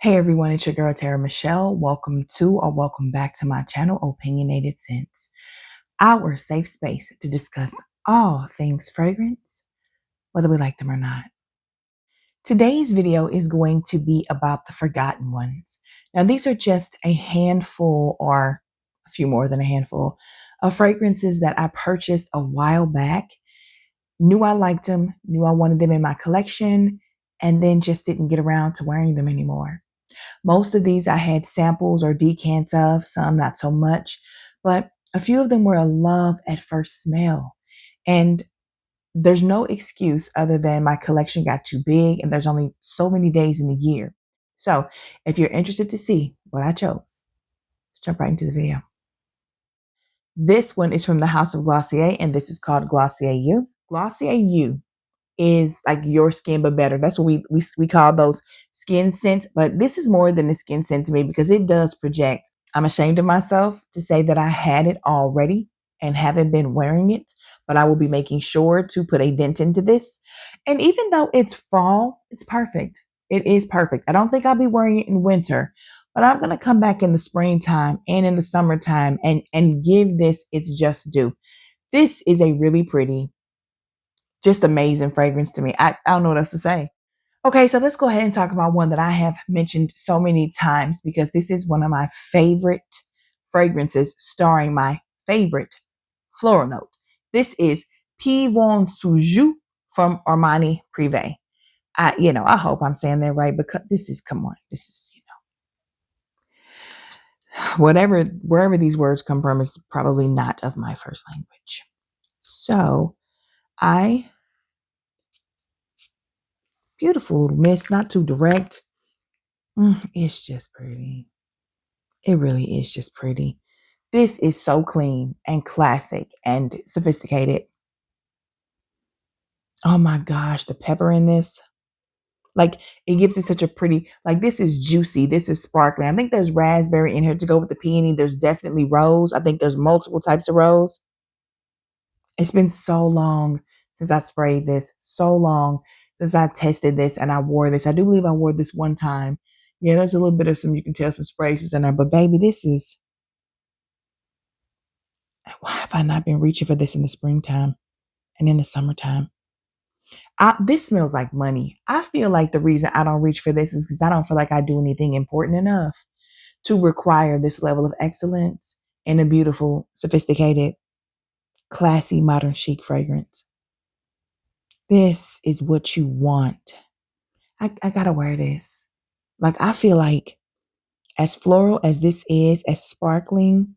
Hey everyone, it's your girl TeraMichelle. Welcome to or welcome back to my channel, Opinionated Scents, our safe space to discuss all things fragrance, whether we like them or not. Today's video is going to be about the forgotten ones. Now, these are just a handful or a few more than a handful of fragrances that I purchased a while back, knew I liked them, knew I wanted them in my collection, and then just didn't get around to wearing them anymore. Most of these I had samples or decants of, some not so much, but a few of them were a love at first smell. And there's no excuse other than my collection got too big and there's only so many days in a year. So if you're interested to see what I chose, let's jump right into the video. This one is from the House of Glossier, and this is called Glossier You. Glossier You is like your skin but better. That's what we call those skin scents, but this is more than a skin scent to me because it does project. I'm ashamed of myself to say that I had it already and haven't been wearing it, but I will be making sure to put a dent into this. And even though it's fall, it's perfect. It is perfect. I don't think I'll be wearing it in winter, but I'm going to come back in the springtime and in the summertime and give this its just due. This is a really pretty, just amazing fragrance to me. I don't know what else to say. Okay, so let's go ahead and talk about one that I have mentioned so many times because this is one of my favorite fragrances starring my favorite floral note. This is Pivon Suju from Armani Privé. I hope I'm saying that right because this is, come on, this is, wherever these words come from is probably not of my first language. So beautiful little mist, not too direct. It's just pretty. It really is just pretty. This is so clean and classic and sophisticated. Oh my gosh, the pepper in this. Like, it gives it such a pretty, like, this is juicy. This is sparkling. I think there's raspberry in here to go with the peony. There's definitely rose. I think there's multiple types of rose. It's been so long since I sprayed this. So long since I tested this and I wore this. I do believe I wore this one time. Yeah, there's a little bit of you can tell some sprays was in there. But baby, this is, why have I not been reaching for this in the springtime and in the summertime? This smells like money. I feel like the reason I don't reach for this is because I don't feel like I do anything important enough to require this level of excellence in a beautiful, sophisticated, classy, modern chic fragrance. This is what you want. I gotta wear this. Like, I feel like as floral as this is, as sparkling,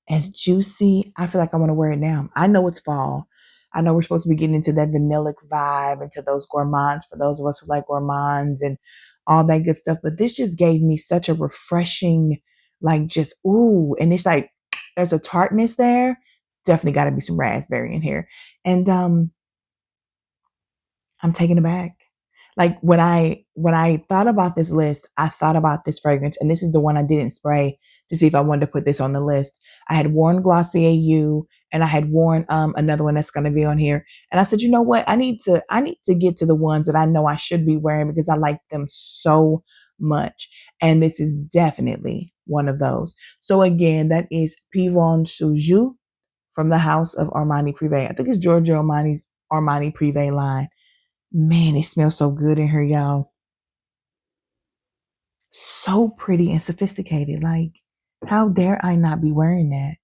as juicy, I feel like I want to wear it now. I know it's fall. I know we're supposed to be getting into that vanillic vibe, into those gourmands for those of us who like gourmands and all that good stuff. But this just gave me such a refreshing, like, just, ooh. And it's like, there's a tartness there. It's definitely got to be some raspberry in here. And I'm taken aback. Like, when I thought about this list, I thought about this fragrance, and this is the one I didn't spray to see if I wanted to put this on the list. I had worn Glossier You, and I had worn another one that's going to be on here. And I said, you know what? I need to get to the ones that I know I should be wearing because I like them so much. And this is definitely one of those. So again, that is Pivon Suju from the House of Armani Privé. I think it's Giorgio Armani's Armani Privé line. Man, it smells so good in here, y'all. So pretty and sophisticated. Like, how dare I not be wearing that?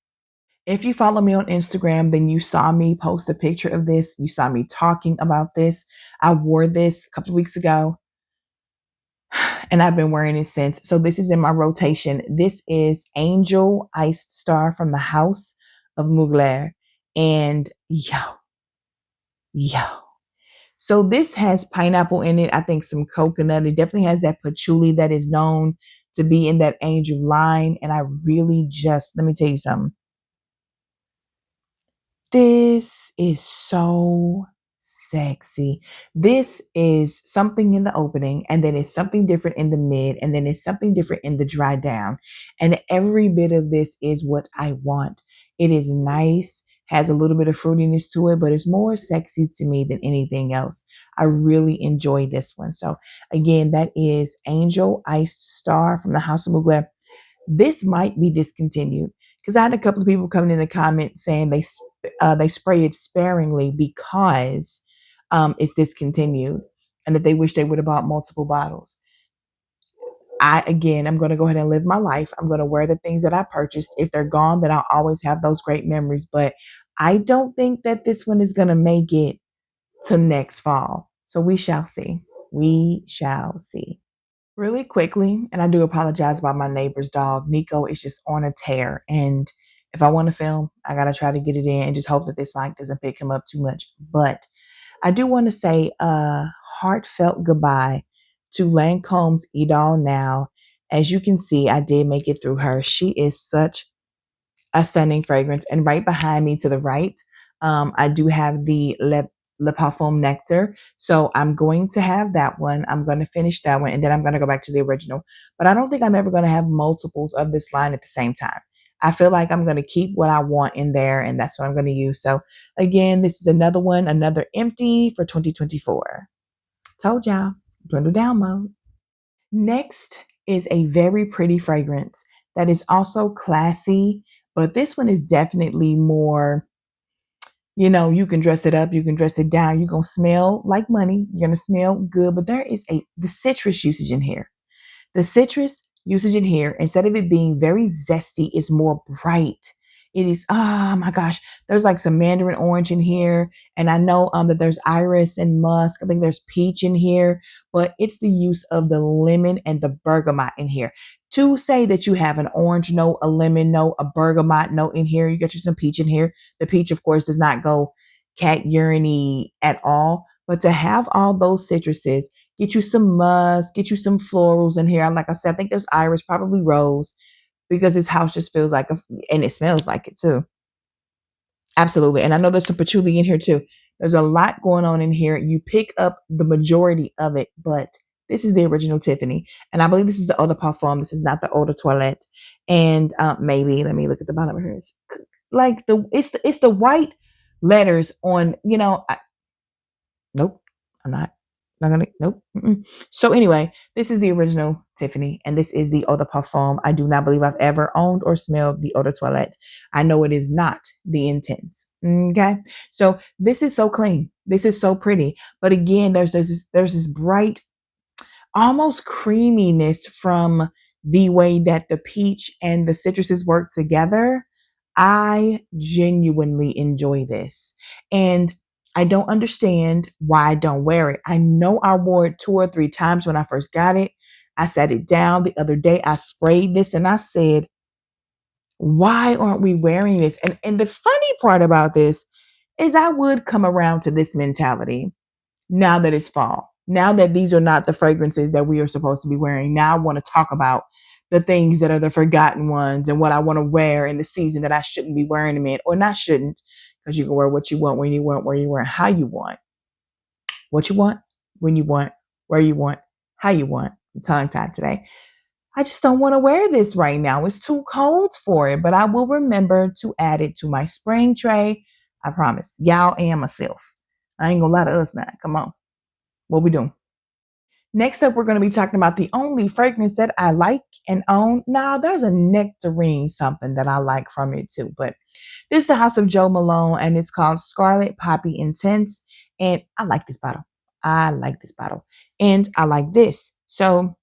If you follow me on Instagram, then you saw me post a picture of this. You saw me talking about this. I wore this a couple of weeks ago, and I've been wearing it since. So this is in my rotation. This is Angel Iced Star from the House of Mugler. And yo. So this has pineapple in it. I think some coconut. It definitely has that patchouli that is known to be in that angel line. And I really just, let me tell you something. This is so sexy. This is something in the opening, and then it's something different in the mid, and then it's something different in the dry down. And every bit of this is what I want. It is nice, has a little bit of fruitiness to it, but it's more sexy to me than anything else. I really enjoy this one. So again, that is Angel Iced Star from the House of Mugler. This might be discontinued because I had a couple of people coming in the comments saying they spray it sparingly because it's discontinued and that they wish they would have bought multiple bottles. I'm going to go ahead and live my life. I'm going to wear the things that I purchased. If they're gone, then I'll always have those great memories. But I don't think that this one is going to make it to next fall. So we shall see. We shall see. Really quickly, and I do apologize about my neighbor's dog. Nico is just on a tear. And if I want to film, I got to try to get it in and just hope that this mic doesn't pick him up too much. But I do want to say a heartfelt goodbye to Lancome's Eat All Now. As you can see, I did make it through her. She is such a stunning fragrance. And right behind me to the right, I do have the Le Parfum Nectar. So I'm going to have that one. I'm going to finish that one and then I'm going to go back to the original. But I don't think I'm ever going to have multiples of this line at the same time. I feel like I'm going to keep what I want in there and that's what I'm going to use. So again, this is another one, another empty for 2024. Told y'all, dwindle down mode. Next is a very pretty fragrance that is also classy, but this one is definitely more, you can dress it up, you can dress it down, you're going to smell like money, you're going to smell good, but there is the citrus usage in here. The citrus usage in here, instead of it being very zesty, is more bright. It is, oh my gosh, there's like some mandarin orange in here. And I know that there's iris and musk. I think there's peach in here, but it's the use of the lemon and the bergamot in here. To say that you have an orange note, a lemon note, a bergamot note in here, you got you some peach in here. The peach, of course, does not go cat urine at all. But to have all those citruses, get you some musk, get you some florals in here. Like I said, I think there's iris, probably rose, because this house just feels like, and it smells like it too. Absolutely. And I know there's some patchouli in here too. There's a lot going on in here. You pick up the majority of it, but this is the original Tiffany. And I believe this is the Eau de Parfum. This is not the Eau de Toilette. And maybe, let me look at the bottom of hers. Like it's the white letters on, nope, I'm not gonna, nope. So anyway, this is the original Tiffany, and this is the Eau de Parfum. I do not believe I've ever owned or smelled the Eau de Toilette. I know it is not the Intense. Okay, so this is so clean. This is so pretty. But again, there's this bright, almost creaminess from the way that the peach and the citruses work together. I genuinely enjoy this. And I don't understand why I don't wear it. I know I wore it 2 or 3 times when I first got it. I sat it down the other day. I sprayed this and I said, why aren't we wearing this? And the funny part about this is I would come around to this mentality now that it's fall. Now that these are not the fragrances that we are supposed to be wearing. Now I want to talk about the things that are the forgotten ones and what I want to wear in the season that I shouldn't be wearing them in, or not shouldn't, because you can wear what you want, when you want, where you want, how you want. What you want, when you want, where you want, how you want. I'm tongue-tied today. I just don't want to wear this right now. It's too cold for it, but I will remember to add it to my spring tray. I promise. Y'all and myself. I ain't gonna lie to us now. Come on. What we doing? Next up, we're going to be talking about the only fragrance that I like and own. Now, there's a nectarine something that I like from it too, but this is the House of Joe Malone, and it's called Scarlet Poppy Intense. And I like this bottle. I like this bottle. And I like this. So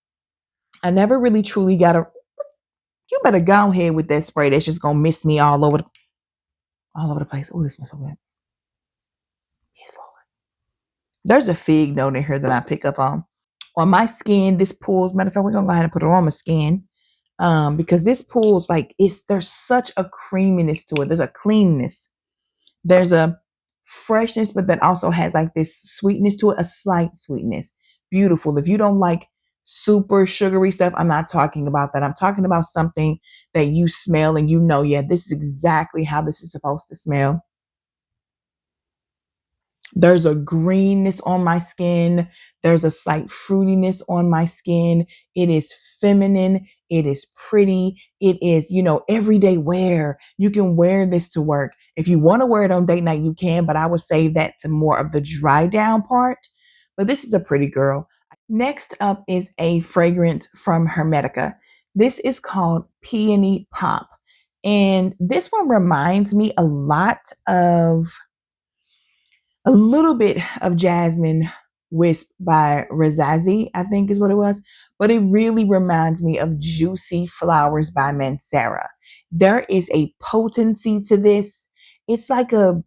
I never really truly got you better go ahead with that spray. That's just going to miss me all over the place. Oh, this smells so good. Yes, Lord. There's a fig note in here that I pick up on my skin. This pulls. Matter of fact, we're gonna go ahead and put it on my skin, because this pulls like there's such a creaminess to it. There's a cleanness. There's a freshness, but that also has like this sweetness to it, a slight sweetness. Beautiful. If you don't like super sugary stuff, I'm not talking about that. I'm talking about something that you smell and yeah, this is exactly how this is supposed to smell. There's a greenness on my skin. There's a slight fruitiness on my skin. It is feminine. It is pretty. It is, everyday wear. You can wear this to work. If you want to wear it on date night, you can, but I would save that to more of the dry down part. But this is a pretty girl. Next up is a fragrance from Hermetica. This is called Peony Pop. And this one reminds me a little bit of Jasmine Wisp by Razazi, I think is what it was. But it really reminds me of Juicy Flowers by Mancera. There is a potency to this. It's like a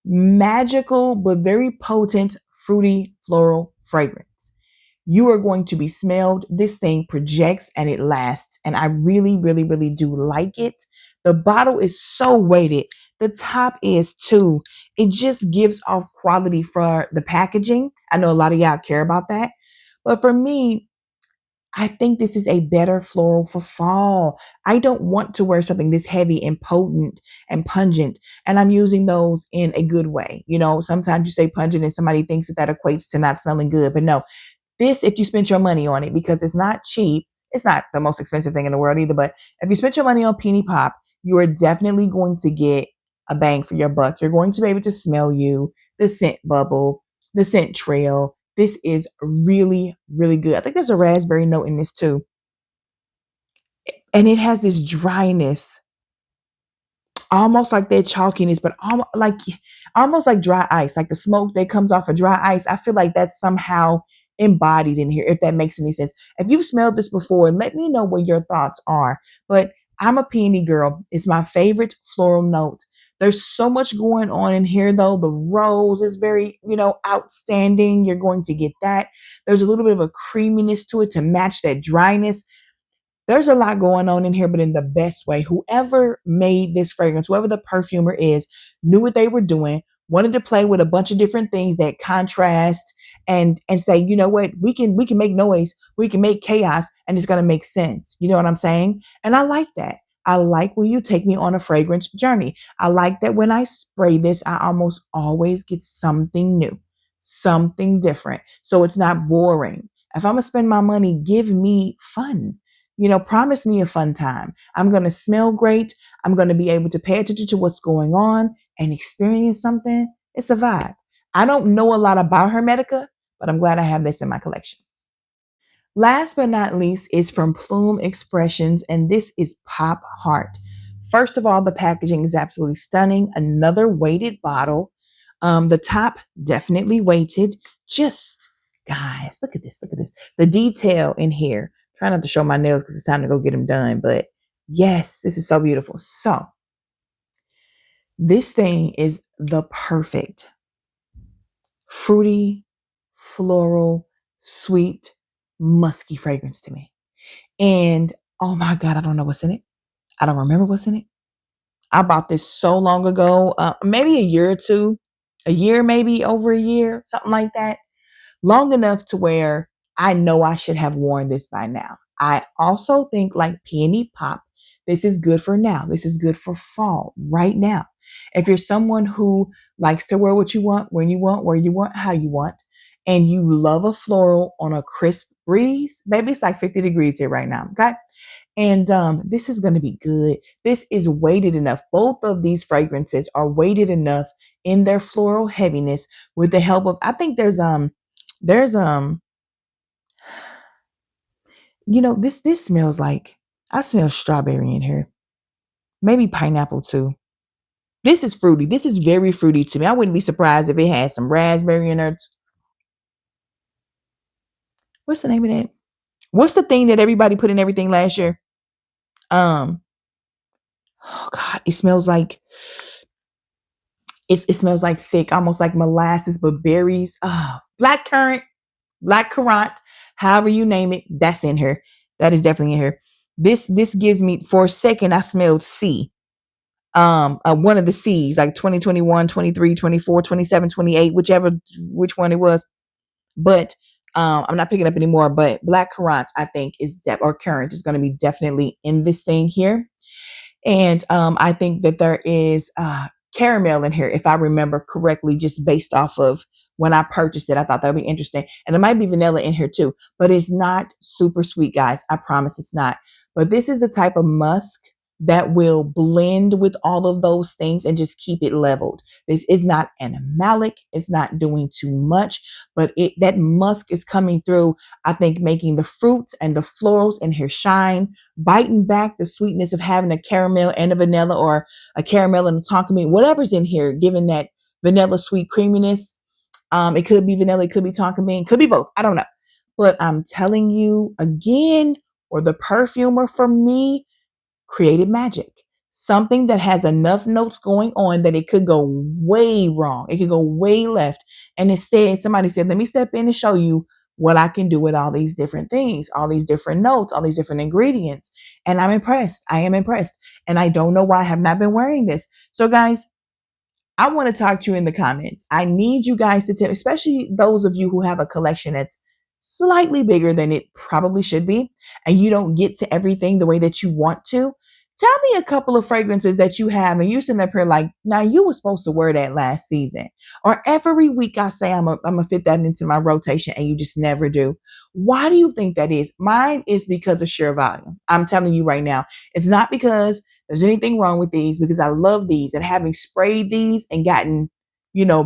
magical but very potent fruity floral fragrance. You are going to be smelled. This thing projects and it lasts. And I really, really, really do like it. The bottle is so weighted. The top is too. It just gives off quality for the packaging. I know a lot of y'all care about that. But for me, I think this is a better floral for fall. I don't want to wear something this heavy and potent and pungent. And I'm using those in a good way. You know, sometimes you say pungent and somebody thinks that that equates to not smelling good. But no, this, if you spent your money on it, because it's not cheap, it's not the most expensive thing in the world either. But if you spent your money on Peony Pop, you are definitely going to get a bang for your buck. You're going to be able to smell you, the scent bubble, the scent trail. This is really, really good. I think there's a raspberry note in this too. And it has this dryness, almost like that chalkiness, but almost like dry ice, like the smoke that comes off of dry ice. I feel like that's somehow embodied in here, if that makes any sense. If you've smelled this before, let me know what your thoughts are. But I'm a peony girl. It's my favorite floral note. There's so much going on in here, though. The rose is very, outstanding. You're going to get that. There's a little bit of a creaminess to it to match that dryness. There's a lot going on in here, but in the best way. Whoever made this fragrance, whoever the perfumer is, knew what they were doing, wanted to play with a bunch of different things that contrast and say, you know what, we can make noise, we can make chaos, and it's gonna make sense. You know what I'm saying? And I like that. I like when you take me on a fragrance journey. I like that when I spray this, I almost always get something new, something different. So it's not boring. If I'm gonna spend my money, give me fun. Promise me a fun time. I'm going to smell great. I'm going to be able to pay attention to what's going on and experience something. It's a vibe. I don't know a lot about Hermetica, but I'm glad I have this in my collection. Last but not least is from Plume Expressions, and this is Pop Heart. First of all, the packaging is absolutely stunning. Another weighted bottle. The top definitely weighted. Just guys, look at this. Look at this. The detail in here. Try not to show my nails because it's time to go get them done. But yes, this is so beautiful. So this thing is the perfect fruity, floral, sweet, musky fragrance to me. And oh my God, I don't know what's in it. I don't remember what's in it. I bought this so long ago, maybe a year or two, a year, maybe over a year, something like that. Long enough to where I know I should have worn this by now. I also think, like Peony Pop, this is good for now. This is good for fall right now. If you're someone who likes to wear what you want, when you want, where you want, how you want, and you love a floral on a crisp breeze, baby, it's like 50 degrees here right now. Okay. And this is going to be good. This is weighted enough. Both of these fragrances are weighted enough in their floral heaviness with the help of, I think there's this smells like, I smell strawberry in here. Maybe pineapple too. This is fruity. This is very fruity to me. I wouldn't be surprised if it had some raspberry in there. What's the name of that? What's the thing that everybody put in everything last year? Oh God, it smells like it smells like thick, almost like molasses, but berries. Black currant, black currant, however you name it, that's in here. That is definitely in here. This gives me, for a second I smelled C. One of the C's, like 2021, 23, 24, 27, 28, which one it was. But I'm not picking up anymore. But black currant, I think, or currant is going to be definitely in this thing here. And I think that there is caramel in here, if I remember correctly, just based off of when I purchased it. I thought that would be interesting. And there might be vanilla in here too, but it's not super sweet, guys. I promise it's not. But this is the type of musk that will blend with all of those things and just keep it leveled. This is not animalic. It's not doing too much, but that musk is coming through, I think, making the fruits and the florals in here shine, biting back the sweetness of having a caramel and a vanilla, or a caramel and a tonka bean, whatever's in here, giving that vanilla sweet creaminess. It could be vanilla, it could be tonka bean, could be both. I don't know. But I'm telling you again, or the perfumer for me, created magic. Something that has enough notes going on that it could go way wrong. It could go way left. And instead, somebody said, let me step in and show you what I can do with all these different things, all these different notes, all these different ingredients. And I'm impressed. I am impressed. And I don't know why I have not been wearing this. So, guys, I want to talk to you in the comments. I need you guys to tell, especially those of you who have a collection that's slightly bigger than it probably should be, and you don't get to everything the way that you want to. Tell me a couple of fragrances that you have, and you're sitting up here like, now you were supposed to wear that last season. Or every week I say I'm gonna fit that into my rotation, and you just never do. Why do you think that is? Mine is because of sheer volume. I'm telling you right now. It's not because there's anything wrong with these, because I love these, and having sprayed these and gotten,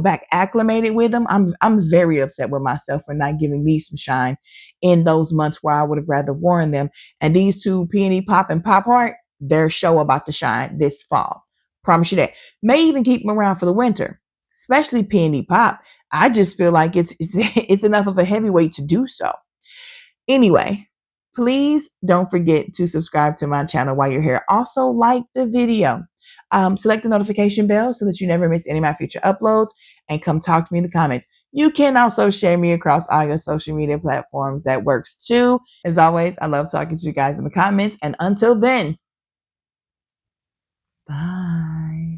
back acclimated with them, I'm very upset with myself for not giving these some shine in those months where I would have rather worn them. And these two, Peony Pop and Pop Heart, their show about to shine this fall. Promise you that. May even keep them around for the winter, especially Peony Pop. I just feel like it's enough of a heavyweight to do so. Anyway, please don't forget to subscribe to my channel while you're here. Also, like the video. Select the notification bell so that you never miss any of my future uploads, and come talk to me in the comments. You can also share me across all your social media platforms. That works too. As always, I love talking to you guys in the comments. And until then, bye.